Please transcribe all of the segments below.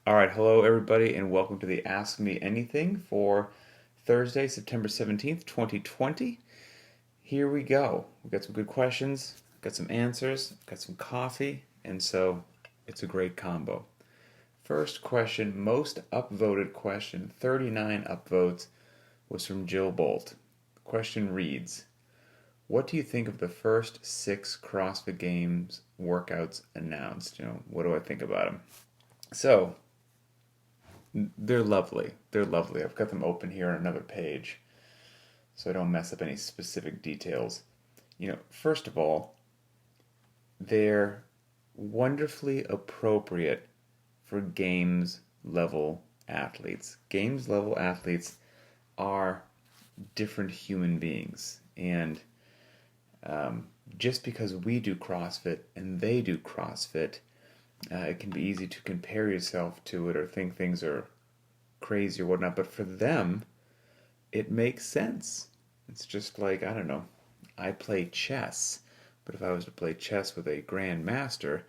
All right, hello everybody, and welcome to the Ask Me Anything for Thursday, September 17th, 2020. Here we go. We've got some good questions, got some answers, got some coffee, and so it's a great combo. First question, most upvoted question, 39 upvotes, was from Jill Bolt. The question reads, what do you think of the first 6 CrossFit Games workouts announced? What do I think about them? So, they're lovely. They're lovely. I've got them open here on another page so I don't mess up any specific details. First of all, they're wonderfully appropriate for games level athletes. Games level athletes are different human beings. And just because we do CrossFit and they do CrossFit, it can be easy to compare yourself to it or think things are crazy or whatnot. But for them, it makes sense. It's just like, I don't know, I play chess, but if I was to play chess with a grandmaster,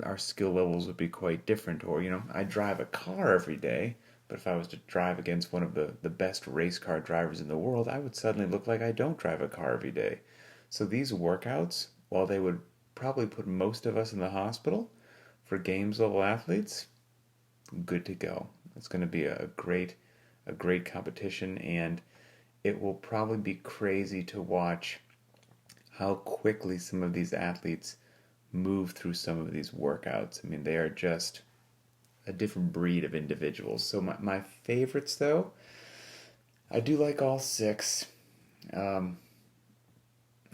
our skill levels would be quite different. Or, I drive a car every day, but if I was to drive against one of the best race car drivers in the world, I would suddenly look like I don't drive a car every day. So these workouts, while they would probably put most of us in the hospital, for games level athletes, good to go. It's going to be a great competition, and it will probably be crazy to watch how quickly some of these athletes move through some of these workouts. I mean, they are just a different breed of individuals. So my favorites, though, I do like all 6. Um,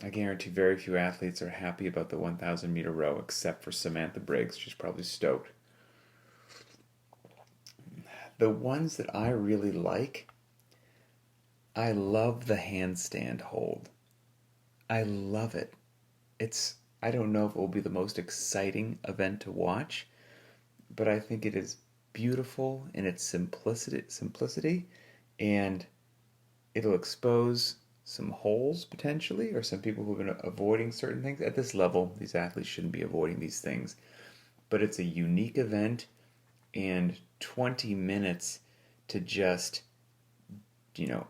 I guarantee very few athletes are happy about the 1,000 meter row, except for Samantha Briggs. She's probably stoked. The ones that I really like, I love the handstand hold. I love it. I don't know if it will be the most exciting event to watch, but I think it is beautiful in its simplicity, and it'll expose some holes potentially, or some people who've been avoiding certain things. At this level, these athletes shouldn't be avoiding these things, but it's a unique event, and 20 minutes to just,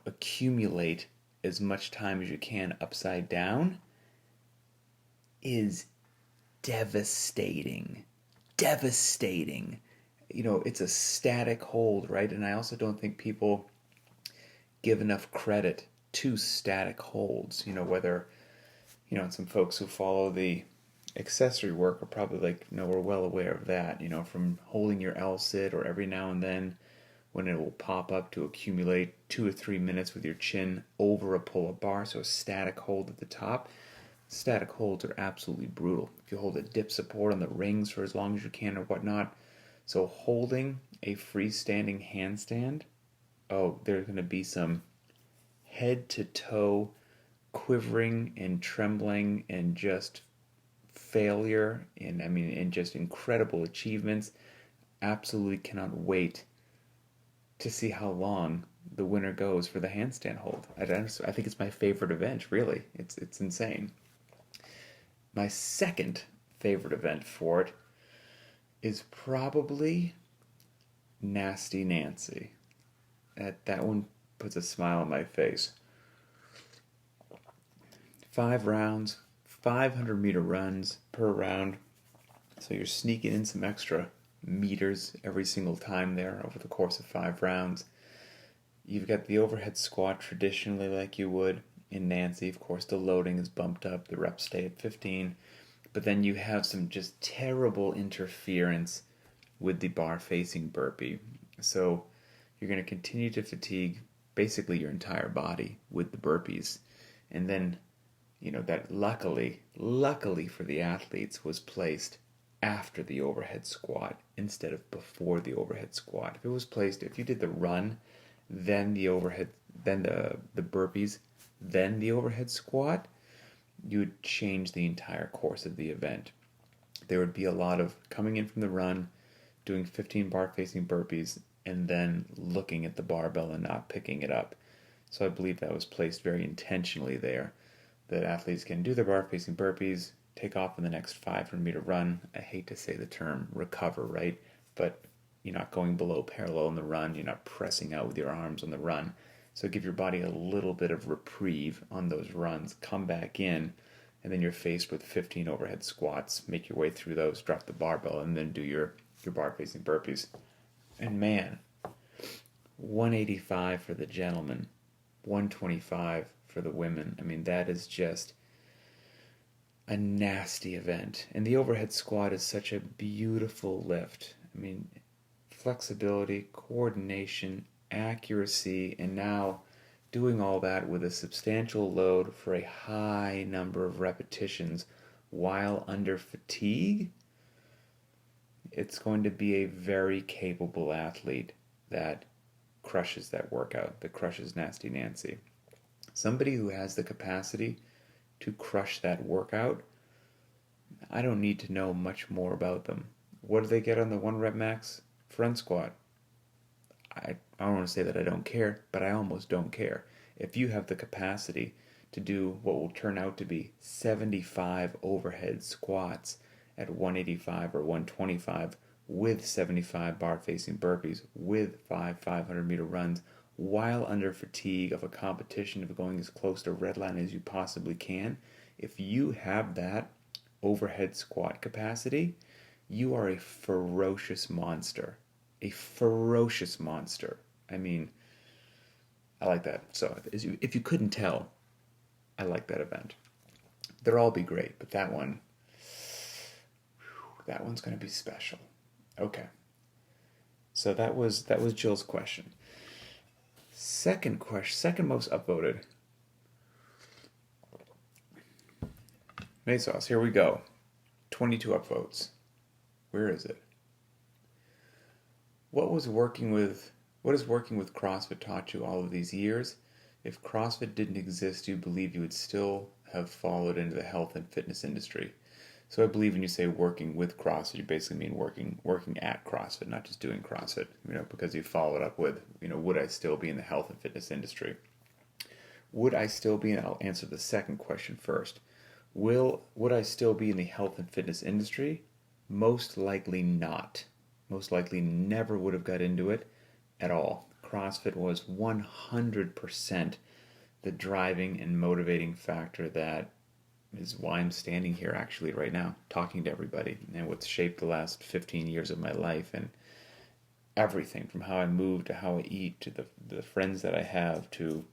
accumulate as much time as you can upside down is devastating. Devastating. It's a static hold, right? And I also don't think people give enough credit to static holds. Whether, some folks who follow the accessory work are probably like, we're well aware of that, from holding your L sit or every now and then when it will pop up to accumulate 2 or 3 minutes with your chin over a pull-up bar, so a static hold at the top. Static holds are absolutely brutal. If you hold a dip support on the rings for as long as you can or whatnot. So holding a freestanding handstand, oh, there's going to be some head to toe quivering and trembling and just failure and just incredible achievements. Absolutely cannot wait to see how long the winner goes for the handstand hold. I think it's my favorite event, really. It's insane. My second favorite event for it is probably Nasty Nancy. That one puts a smile on my face. 5 rounds, 500-meter runs per round. So you're sneaking in some extra meters every single time there over the course of 5 rounds. You've got the overhead squat traditionally like you would in Nancy. Of course, the loading is bumped up. The reps stay at 15. But then you have some just terrible interference with the bar facing burpee. So you're going to continue to fatigue basically your entire body with the burpees. And then, that luckily for the athletes, was placed after the overhead squat instead of before the overhead squat. If you did the run, then the overhead, then the burpees, then the overhead squat, you would change the entire course of the event. There would be a lot of coming in from the run, doing 15 bar facing burpees, and then looking at the barbell and not picking it up. So I believe that was placed very intentionally there, that athletes can do their bar facing burpees, take off in the next 500-meter run. I hate to say the term recover, right? But You're not going below parallel in the run. You're not pressing out with your arms on the run. So give your body a little bit of reprieve on those runs. Come back in, and then you're faced with 15 overhead squats. Make your way through those, drop the barbell, and then do your bar facing burpees. And man, 185 for the gentlemen, 125 for the women. I mean, that is just a nasty event. And the overhead squat is such a beautiful lift. I mean, flexibility, coordination, accuracy, and now doing all that with a substantial load for a high number of repetitions while under fatigue. It's going to be a very capable athlete that crushes that workout, that crushes Nasty Nancy. Somebody who has the capacity to crush that workout, I don't need to know much more about them. What do they get on the 1 rep max front squat? I don't want to say that I don't care, but I almost don't care. If you have the capacity to do what will turn out to be 75 overhead squats at 185 or 125 with 75 bar facing burpees, with 500-meter runs, while under fatigue of a competition of going as close to redline as you possibly can, if you have that overhead squat capacity, you are a ferocious monster. A ferocious monster. I mean, I like that. So if you couldn't tell, I like that event. They'll all be great, but that one's going to be special. Okay. So that was Jill's question. Second most upvoted. Mesos, here we go. 22 upvotes. Where is it? What has working with CrossFit taught you all of these years? If CrossFit didn't exist, do you believe you would still have followed into the health and fitness industry? So I believe when you say working with CrossFit, you basically mean working at CrossFit, not just doing CrossFit, because you followed up with, would I still be in the health and fitness industry? Would I still be, and I'll answer the second question first. Would I still be in the health and fitness industry? Most likely not. Most likely never would have got into it at all. CrossFit was 100% the driving and motivating factor that is why I'm standing here actually right now talking to everybody, and what's shaped the last 15 years of my life, and everything from how I move to how I eat to the friends that I have to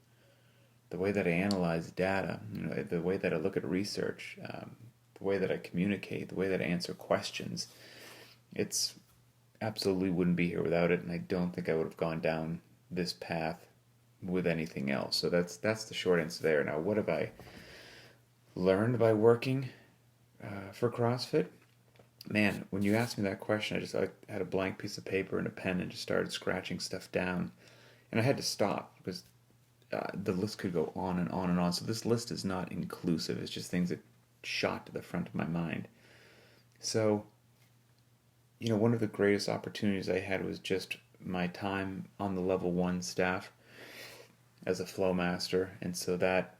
the way that I analyze data, the way that I look at research, the way that I communicate, the way that I answer questions. It's absolutely wouldn't be here without it, and I don't think I would have gone down this path with anything else. So that's the short answer there. Now, what have I learned by working for CrossFit? Man, when you asked me that question, I had a blank piece of paper and a pen and just started scratching stuff down. And I had to stop because the list could go on and on and on. So this list is not inclusive. It's just things that shot to the front of my mind. So, one of the greatest opportunities I had was just my time on the level 1 staff as a flow master. And so that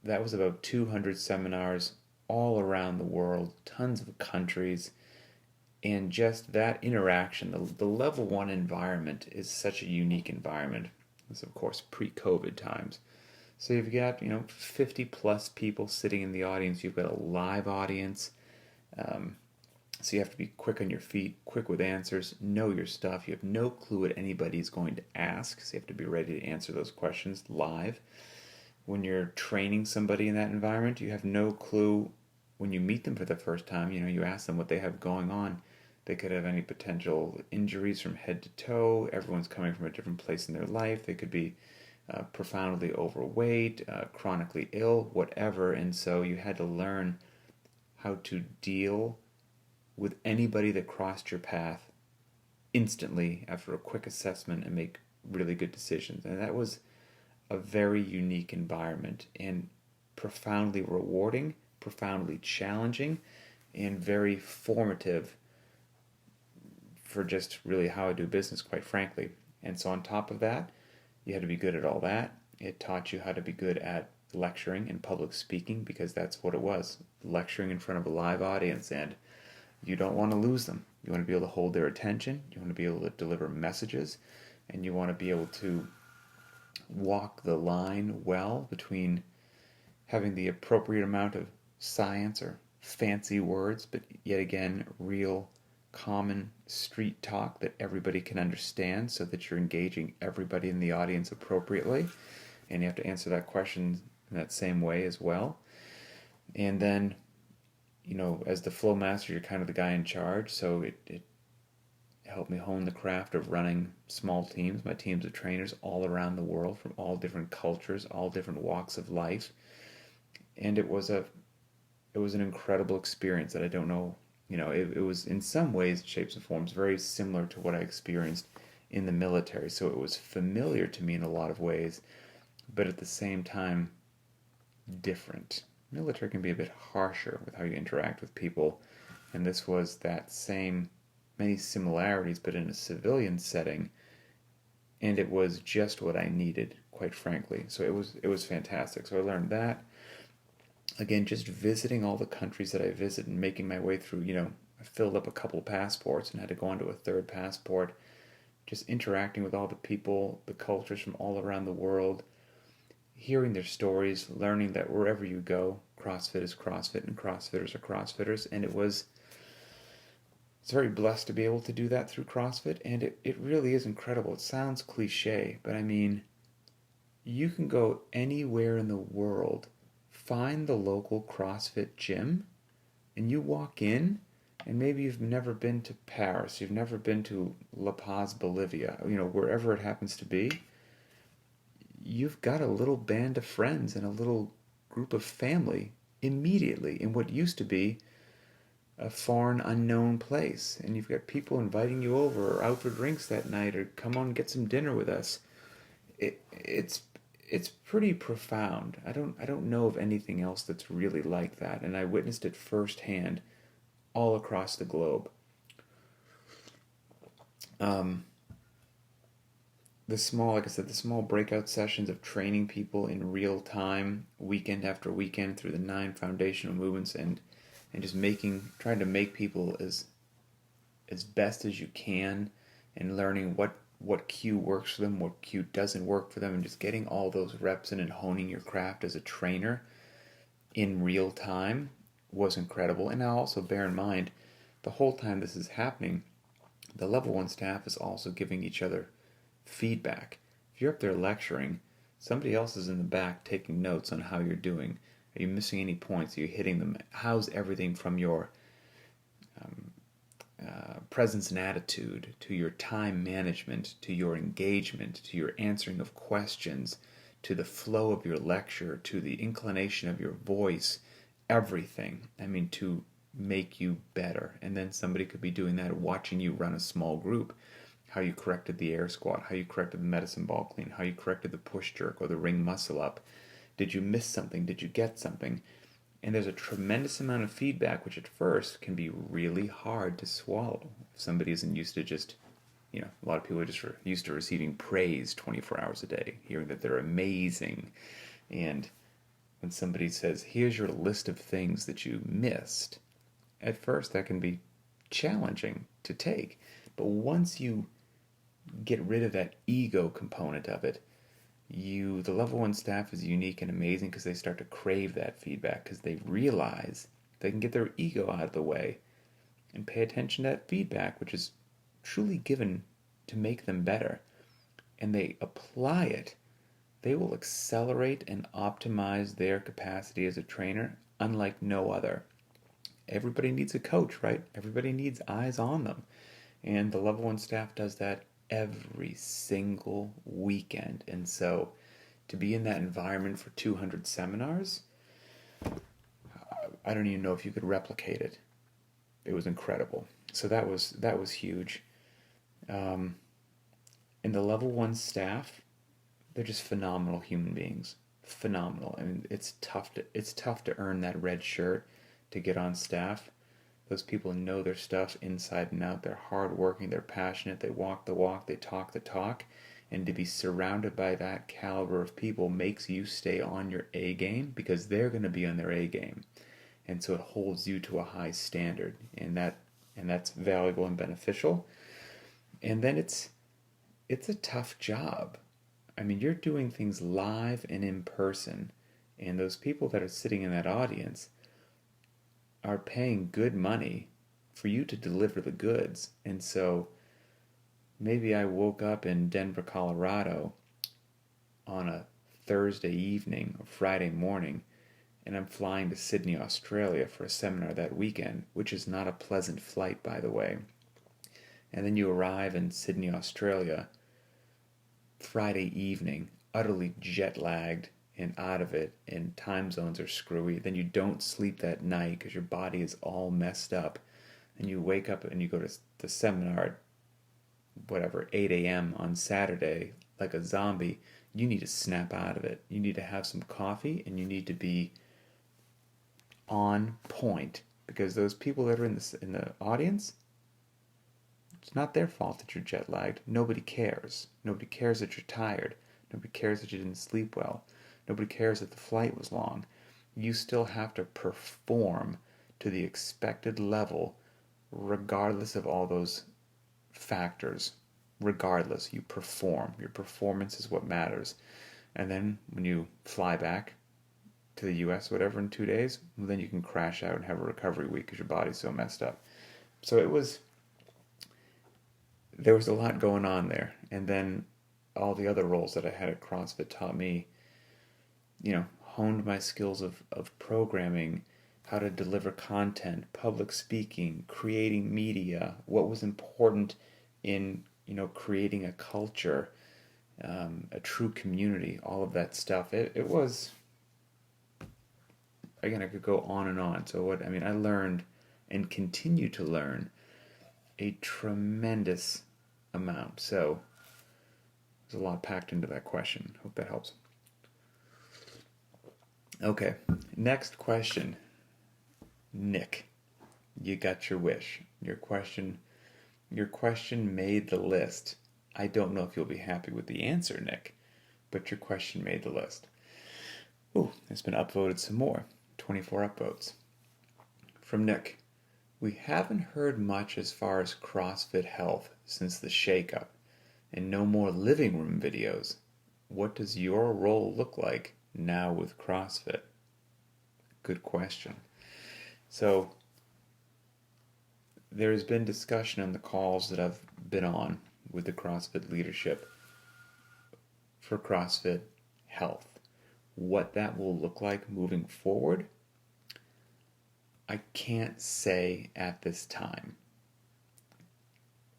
was about 200 seminars all around the world, tons of countries, and just that interaction, the level 1 environment is such a unique environment. It's of course pre-COVID times. So you've got 50 plus people sitting in the audience. You've got a live audience, so you have to be quick on your feet, quick with answers, know your stuff. You have no clue what anybody's going to ask, so you have to be ready to answer those questions live. When you're training somebody in that environment, you have no clue when you meet them for the first time. You ask them what they have going on. They could have any potential injuries from head to toe. Everyone's coming from a different place in their life. They could be profoundly overweight, chronically ill, whatever. And so you had to learn how to deal with anybody that crossed your path instantly after a quick assessment and make really good decisions. And that was a very unique environment and profoundly rewarding, profoundly challenging, and very formative for just really how I do business, quite frankly. And so on top of that, you had to be good at all that. It taught you how to be good at lecturing and public speaking, because that's what it was, lecturing in front of a live audience, and you don't want to lose them. You want to be able to hold their attention. You want to be able to deliver messages. And you want to be able to walk the line well between having the appropriate amount of science or fancy words, but yet again, real common street talk that everybody can understand so that you're engaging everybody in the audience appropriately. And you have to answer that question in that same way as well. And then, as the flow master, you're kind of the guy in charge, so it helped me hone the craft of running small teams, my teams of trainers all around the world from all different cultures, all different walks of life. And it was an incredible experience that I don't know, it was in some ways, shapes and forms, very similar to what I experienced in the military. So it was familiar to me in a lot of ways, but at the same time, different. Military can be a bit harsher with how you interact with people, and this was that same, many similarities, but in a civilian setting, and it was just what I needed, quite frankly. So it was fantastic. So I learned that. Again, just visiting all the countries that I visit and making my way through, I filled up a couple of passports and had to go onto a third passport, just interacting with all the people, the cultures from all around the world, hearing their stories, learning that wherever you go, CrossFit is CrossFit and CrossFitters are CrossFitters. And it's very blessed to be able to do that through CrossFit, and it really is incredible. It sounds cliche, but I mean, you can go anywhere in the world, find the local CrossFit gym, and you walk in, and maybe you've never been to Paris, you've never been to La Paz, Bolivia, wherever it happens to be. You've got a little band of friends and a little group of family immediately in what used to be a foreign, unknown place. And you've got people inviting you over or out for drinks that night or come on and get some dinner with us. It's pretty profound. I don't know of anything else that's really like that, and I witnessed it firsthand all across the globe. The small breakout sessions of training people in real time, weekend after weekend, through the 9 foundational movements, and just trying to make people as best as you can, and learning what cue works for them, what cue doesn't work for them, and just getting all those reps in and honing your craft as a trainer in real time was incredible. And now also bear in mind, the whole time this is happening, the level 1 staff is also giving each other feedback. If you're up there lecturing, somebody else is in the back taking notes on how you're doing. Are you missing any points? Are you hitting them? How's everything from your presence and attitude, to your time management, to your engagement, to your answering of questions, to the flow of your lecture, to the inclination of your voice, everything. I mean, to make you better. And then somebody could be doing that, watching you run a small group. How you corrected the air squat, how you corrected the medicine ball clean, how you corrected the push jerk or the ring muscle up. Did you miss something? Did you get something? And there's a tremendous amount of feedback, which at first can be really hard to swallow. If somebody isn't used to just, a lot of people are just used to receiving praise 24 hours a day, hearing that they're amazing. And when somebody says, here's your list of things that you missed, at first that can be challenging to take. But once you get rid of that ego component of it, the level 1 staff is unique and amazing because they start to crave that feedback, because they realize they can get their ego out of the way and pay attention to that feedback, which is truly given to make them better, and they apply it. They will accelerate and optimize their capacity as a trainer unlike no other. Everybody needs a coach, right? Everybody needs eyes on them, and the level 1 staff does that every single weekend. And so to be in that environment for 200 seminars, I don't even know if you could replicate it. It was incredible. So that was huge. And the level 1 staff, they're just phenomenal human beings. Phenomenal. I mean, it's tough to earn that red shirt to get on staff. Those people know their stuff inside and out. They're hardworking, they're passionate, they walk the walk, they talk the talk. And to be surrounded by that caliber of people makes you stay on your A game, because they're going to be on their A game. And so it holds you to a high standard. And that and that's valuable and beneficial. And then it's a tough job. I mean, you're doing things live and in person, and those people that are sitting in that audience are paying good money for you to deliver the goods. And so maybe I woke up in Denver, Colorado on a Thursday evening or Friday morning, and I'm flying to Sydney, Australia for a seminar that weekend, which is not a pleasant flight, by the way. And then you arrive in Sydney, Australia Friday evening, utterly jet lagged and out of it, and time zones are screwy. Then you don't sleep that night because your body is all messed up. And you wake up and you go to the seminar at whatever, 8 a.m. on Saturday like a zombie. You need to snap out of it. You need to have some coffee and you need to be on point, because those people that are in the audience, it's not their fault that you're jet lagged. Nobody cares. Nobody cares that you're tired. Nobody cares that you didn't sleep well. Nobody cares that the flight was long. You still have to perform to the expected level regardless of all those factors. Regardless, you perform. Your performance is what matters. And then when you fly back to the US, whatever, in 2 days, well, then you can crash out and have a recovery week because your body's so messed up. So there was a lot going on there. And then all the other roles that I had at CrossFit taught me, honed my skills of programming, how to deliver content, public speaking, creating media, what was important in, creating a culture, a true community, all of that stuff. It was, again, I could go on and on. So I learned and continue to learn a tremendous amount. So there's a lot packed into that question. Hope that helps. Okay, next question. Nick, you got your wish. Your question made the list. I don't know if you'll be happy with the answer, Nick, but your question made the list. Ooh, it's been upvoted some more. 24 upvotes. From Nick. We haven't heard much as far as CrossFit health since the shakeup, and no more living room videos. What does your role look like now with CrossFit? Good question. So, there's been discussion on the calls that I've been on with the CrossFit leadership for CrossFit health. What that will look like moving forward, I can't say at this time.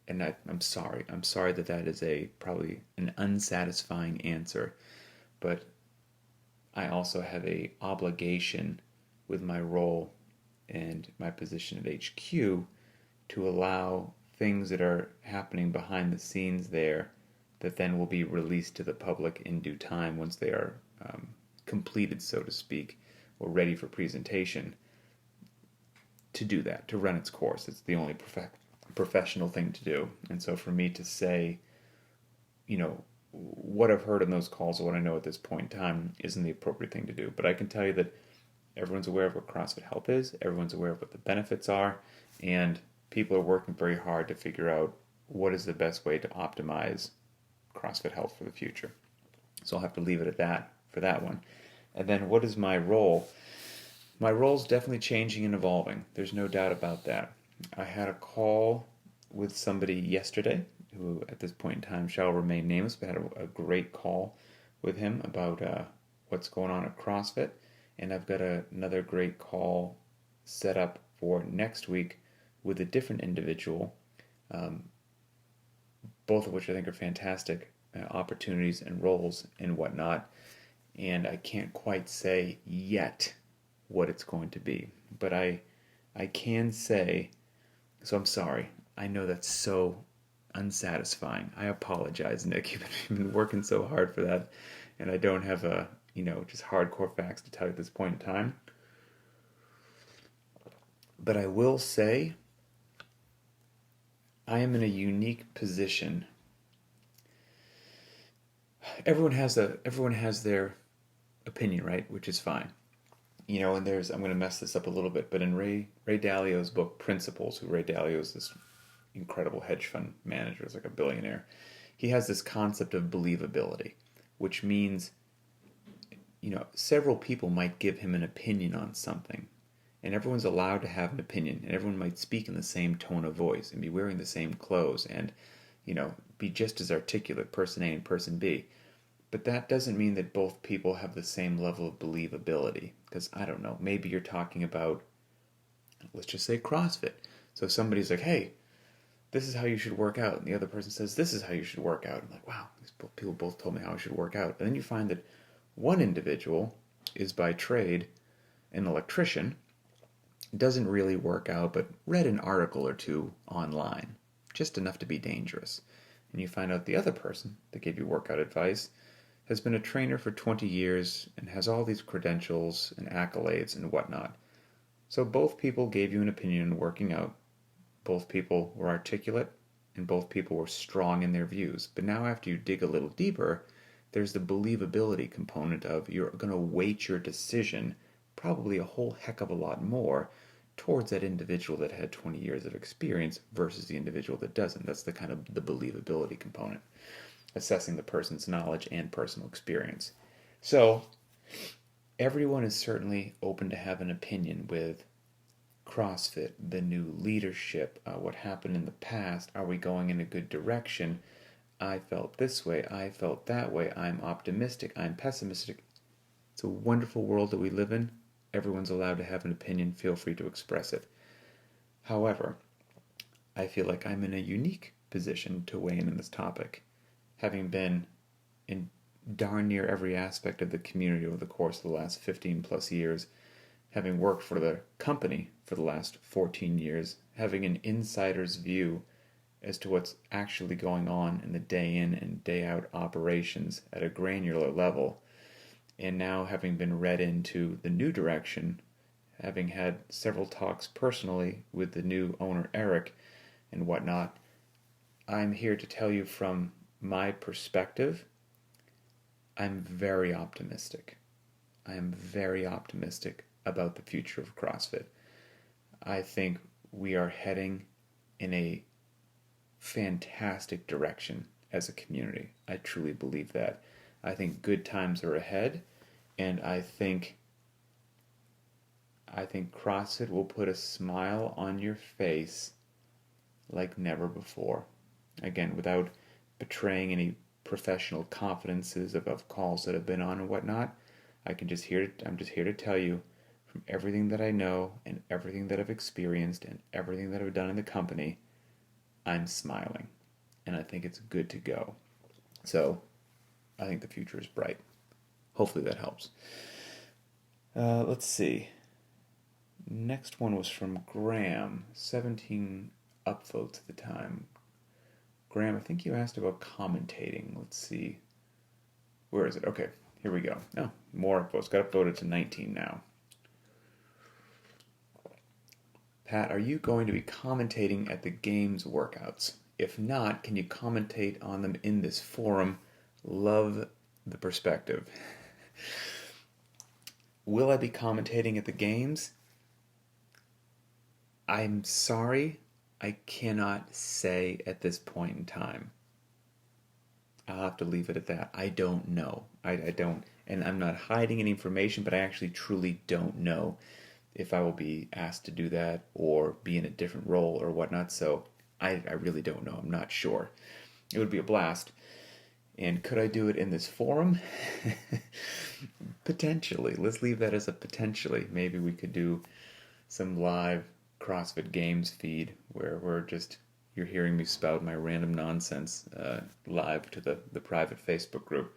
And I'm sorry. I'm sorry that is probably an unsatisfying answer. But I also have a obligation with my role and my position at HQ to allow things that are happening behind the scenes there that then will be released to the public in due time once they are completed, so to speak, or ready for presentation, to do that, to run its course. It's the only professional thing to do. And so for me to say, what I've heard in those calls or what I know at this point in time isn't the appropriate thing to do. But I can tell you that everyone's aware of what CrossFit Health is, everyone's aware of what the benefits are, and people are working very hard to figure out what is the best way to optimize CrossFit Health for the future. So I'll have to leave it at that for that one. And then what is my role? My role is definitely changing and evolving. There's no doubt about that. I had a call with somebody yesterday who at this point in time shall remain nameless, but had a great call with him about what's going on at CrossFit. And I've got another great call set up for next week with a different individual, both of which I think are fantastic opportunities and roles and whatnot. And I can't quite say yet what it's going to be. But I can say, so I'm sorry. I know that's so unsatisfying. I apologize, Nick. You've been working so hard for that. And I don't have just hardcore facts to tell you at this point in time. But I will say, I am in a unique position. Everyone has their opinion, right? Which is fine. And I'm going to mess this up a little bit, but in Ray Dalio's book Principles, who Ray Dalio is this incredible hedge fund manager, is like a billionaire. He has this concept of believability, which means, several people might give him an opinion on something, and everyone's allowed to have an opinion, and everyone might speak in the same tone of voice and be wearing the same clothes and, be just as articulate, person A and person B. But that doesn't mean that both people have the same level of believability. Because, I don't know, maybe you're talking about, let's just say CrossFit. So somebody's like, hey, this is how you should work out. And the other person says, this is how you should work out. I'm like, wow, these people both told me how I should work out. And then you find that one individual is by trade an electrician, doesn't really work out, but read an article or two online, just enough to be dangerous. And you find out the other person that gave you workout advice has been a trainer for 20 years and has all these credentials and accolades and whatnot. So both people gave you an opinion on working out. Both people were articulate and both people were strong in their views. But now after you dig a little deeper, there's the believability component of you're going to weight your decision probably a whole heck of a lot more towards that individual that had 20 years of experience versus the individual that doesn't. That's the kind of the believability component, assessing the person's knowledge and personal experience. So everyone is certainly open to have an opinion with CrossFit, the new leadership, what happened in the past, are we going in a good direction? I felt this way, I felt that way, I'm optimistic, I'm pessimistic. It's a wonderful world that we live in. Everyone's allowed to have an opinion, feel free to express it. However, I feel like I'm in a unique position to weigh in on this topic, having been in darn near every aspect of the community over the course of the last 15 plus years, having worked for the company for the last 14 years, having an insider's view as to what's actually going on in the day in and day out operations at a granular level, and now having been read into the new direction, having had several talks personally with the new owner Eric and whatnot, I'm here to tell you from my perspective, I'm very optimistic. I am very optimistic about the future of CrossFit. I think we are heading in a fantastic direction as a community. I truly believe that. I think good times are ahead, and I think CrossFit will put a smile on your face like never before. Again, without betraying any professional confidences of calls that have been on and whatnot, I'm just here to tell you from everything that I know and everything that I've experienced and everything that I've done in the company, I'm smiling. And I think it's good to go. So, I think the future is bright. Hopefully that helps. Let's see. Next one was from Graham. 17 upvotes at the time. Graham, I think you asked about commentating. Let's see. Where is it? Okay, here we go. Oh, more upvotes. Got upvoted to 19 now. Pat, are you going to be commentating at the games workouts? If not, can you commentate on them in this forum? Love the perspective. Will I be commentating at the games? I'm sorry, I cannot say at this point in time. I'll have to leave it at that. I don't know. I don't, and I'm not hiding any information, but I actually truly don't know if I will be asked to do that or be in a different role or whatnot. So I really don't know. I'm not sure. It would be a blast. And could I do it in this forum? Potentially. Let's leave that as a potentially. Maybe we could do some live CrossFit Games feed where you're hearing me spout my random nonsense live to the private Facebook group.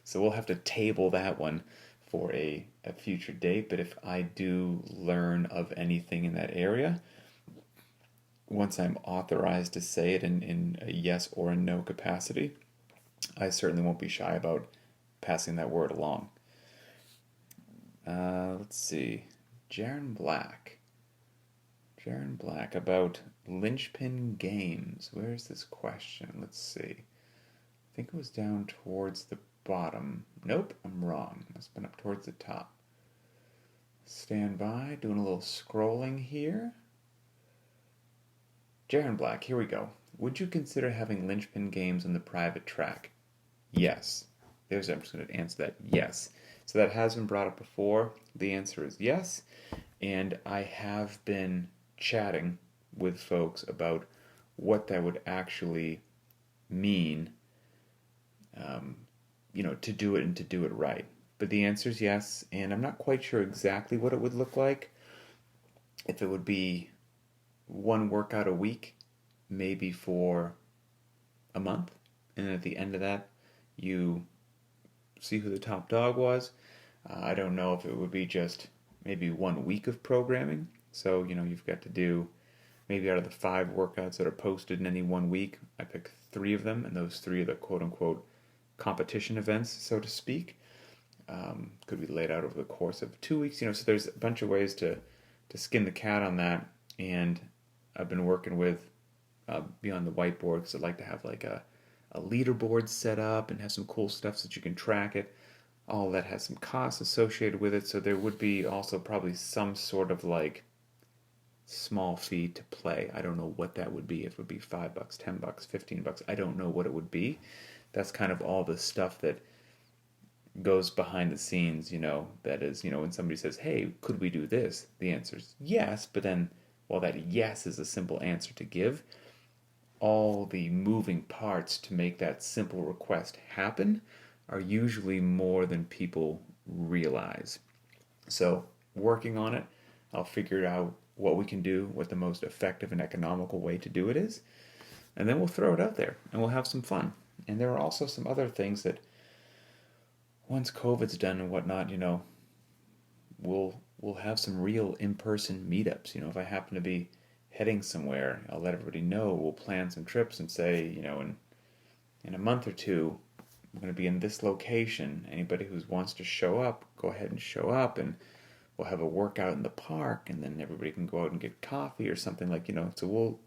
So we'll have to table that one for a future date. But if I do learn of anything in that area, once I'm authorized to say it in a yes or a no capacity, I certainly won't be shy about passing that word along. Let's see. Jaron Black about Linchpin Games. Where's this question? Let's see. I think it was down towards the bottom. Nope, I'm wrong. It's been up towards the top. Stand by, doing a little scrolling here. Jaron Black, here we go. Would you consider having Linchpin Games on the private track? Yes. I'm just going to answer that yes. So that has been brought up before. The answer is yes. And I have been chatting with folks about what that would actually mean, to do it and to do it right. But the answer is yes, and I'm not quite sure exactly what it would look like. If it would be one workout a week, maybe for a month, and at the end of that, you see who the top dog was. I don't know if it would be just maybe 1 week of programming. So, you've got to do maybe out of the 5 workouts that are posted in any 1 week, I pick 3 of them, and those 3 are the quote-unquote competition events, so to speak. Could be laid out over the course of 2 weeks. So there's a bunch of ways to skin the cat on that, and I've been working with beyond the whiteboard because I'd like to have like a leaderboard set up and have some cool stuff so that you can track it. All that has some costs associated with it, so there would be also probably some sort of like small fee to play. I don't know what that would be. If it would be $5, $10, $15. I don't know what it would be. That's kind of all the stuff that goes behind the scenes, that is, when somebody says, hey, could we do this? The answer is yes, but then while that yes is a simple answer to give, all the moving parts to make that simple request happen are usually more than people realize. So, working on it, I'll figure out what we can do, what the most effective and economical way to do it is, and then we'll throw it out there and we'll have some fun. And there are also some other things that once COVID's done and whatnot, we'll have some real in-person meetups. If I happen to be heading somewhere, I'll let everybody know. We'll plan some trips and say, in a month or two, I'm going to be in this location. Anybody who wants to show up, go ahead and show up, and we'll have a workout in the park, and then everybody can go out and get coffee or something So we'll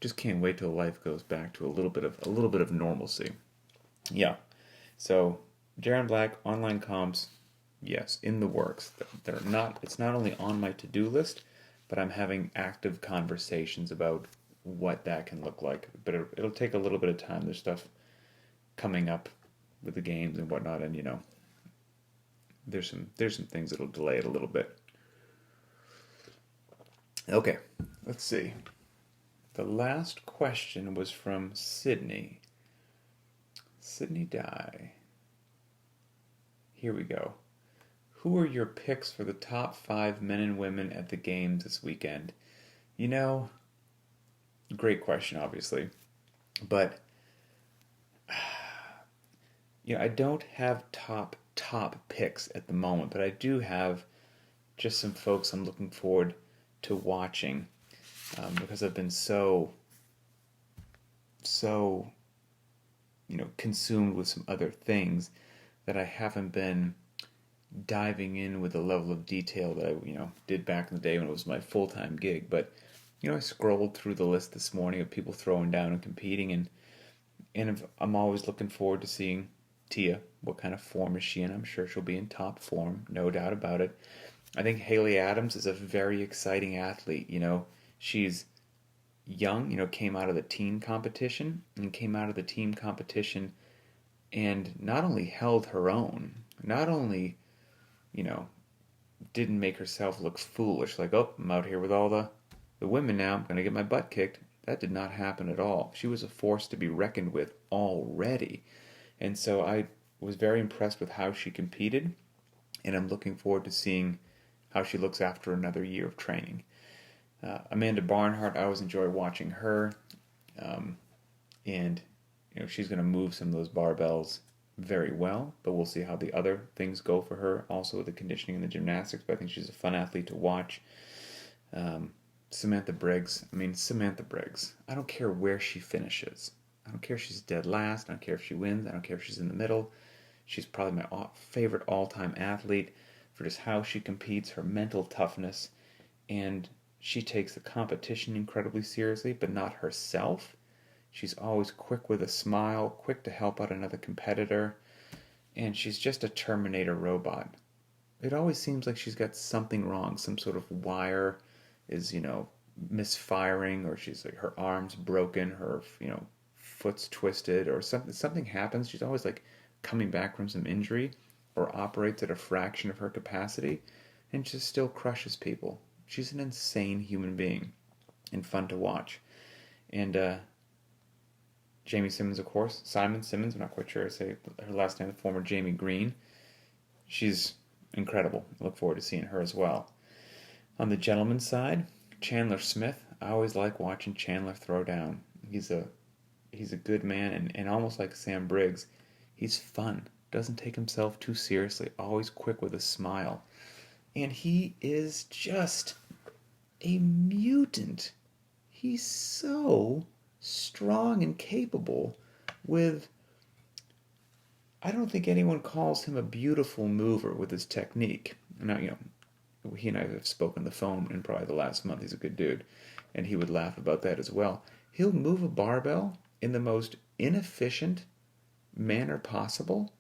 just can't wait till life goes back to a little bit of normalcy. Yeah. So Jaron Black online comps, yes, in the works. It's not only on my to-do list, but I'm having active conversations about what that can look like. But it'll take a little bit of time. There's stuff coming up with the games and whatnot, and there's some things that'll delay it a little bit. Okay, let's see. The last question was from Sydney. Sydney Dye. Here we go. Who are your picks for the top 5 men and women at the games this weekend? Great question, obviously. But, I don't have top picks at the moment, but I do have just some folks I'm looking forward to watching because I've been so consumed with some other things that I haven't been diving in with the level of detail that I, did back in the day when it was my full-time gig. But, I scrolled through the list this morning of people throwing down and competing, and I'm always looking forward to seeing Tia. What kind of form is she in? I'm sure she'll be in top form, no doubt about it. I think Haley Adams is a very exciting athlete. She's young, came out of the teen competition, and not only held her own, not only, didn't make herself look foolish, like, oh, I'm out here with all the women now, I'm going to get my butt kicked. That did not happen at all. She was a force to be reckoned with already. And so I was very impressed with how she competed, and I'm looking forward to seeing how she looks after another year of training. Amanda Barnhart, I always enjoy watching her, and she's going to move some of those barbells very well, but we'll see how the other things go for her, also with the conditioning and the gymnastics, but I think she's a fun athlete to watch. Samantha Briggs, I don't care where she finishes. I don't care if she's dead last, I don't care if she wins, I don't care if she's in the middle. She's probably my favorite all-time athlete for just how she competes, her mental toughness, and she takes the competition incredibly seriously, but not herself. She's always quick with a smile, quick to help out another competitor, and she's just a Terminator robot. it always seems like she's got something wrong. Some sort of wire is, misfiring, or she's like her arm's broken, her, foot's twisted, or something happens. She's always like coming back from some injury, or operates at a fraction of her capacity, and just still crushes people. She's an insane human being and fun to watch. And Jamie Simmons, of course, Simon Simmons, I'm not quite sure I say her last name, the former Jamie Green. She's incredible. I look forward to seeing her as well. On the gentleman's side, Chandler Smith. I always like watching Chandler throw down. He's a good man, and almost like Sam Briggs, he's fun. Doesn't take himself too seriously. Always quick with a smile. And he is just a mutant. He's so strong and capable with, I don't think anyone calls him a beautiful mover with his technique. Now, he and I have spoken on the phone in probably the last month. He's a good dude, and he would laugh about that as well. He'll move a barbell in the most inefficient manner possible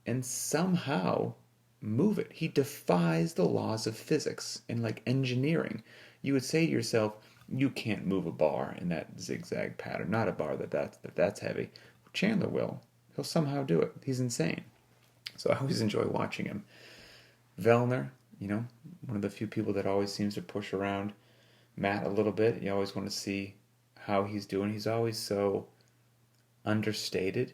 and somehow move it. He defies the laws of physics and like engineering. You would say to yourself, you can't move a bar in that zigzag pattern, not a bar that's heavy. Chandler will. He'll somehow do it. He's insane. So I always enjoy watching him. Vellner, one of the few people that always seems to push around Matt a little bit. You always want to see how he's doing. He's always so understated,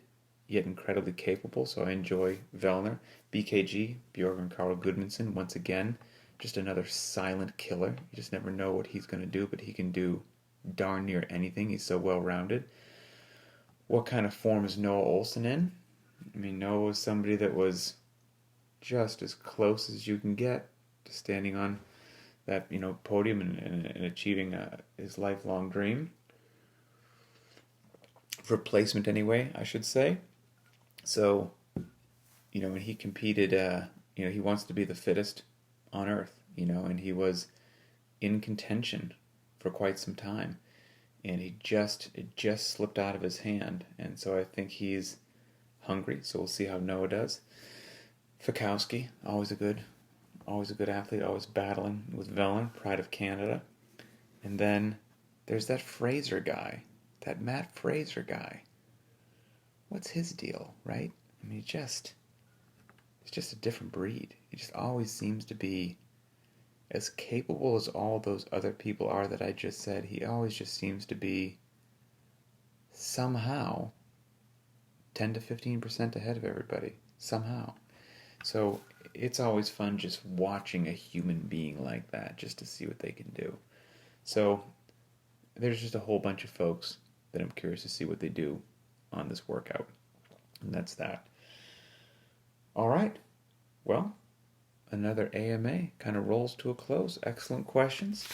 yet incredibly capable. So I enjoy Vellner. BKG, Bjorgen Carl Gudmundsson, once again, just another silent killer. You just never know what he's going to do, but he can do darn near anything. He's so well-rounded. What kind of form is Noah Olsen in? I mean, Noah was somebody that was just as close as you can get to standing on that, podium and achieving his lifelong dream. Replacement anyway, I should say. So, when he competed, he wants to be the fittest on earth, and he was in contention for quite some time. And it just slipped out of his hand. And so I think he's hungry. So we'll see how Noah does. Fikowski, always a good athlete, always battling with Vellner, pride of Canada. And then there's that Fraser guy, that Matt Fraser guy. What's his deal, right? I mean, it's just a different breed. He just always seems to be as capable as all those other people are that I just said. He always just seems to be somehow 10 to 15% ahead of everybody. Somehow. So it's always fun just watching a human being like that, just to see what they can do. So there's just a whole bunch of folks that I'm curious to see what they do on this workout. And that's that. All right. Well, another AMA kind of rolls to a close. Excellent questions.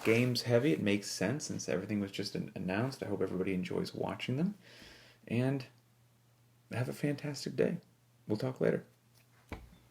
Games heavy. It makes sense since everything was just announced. I hope everybody enjoys watching them. And have a fantastic day. We'll talk later.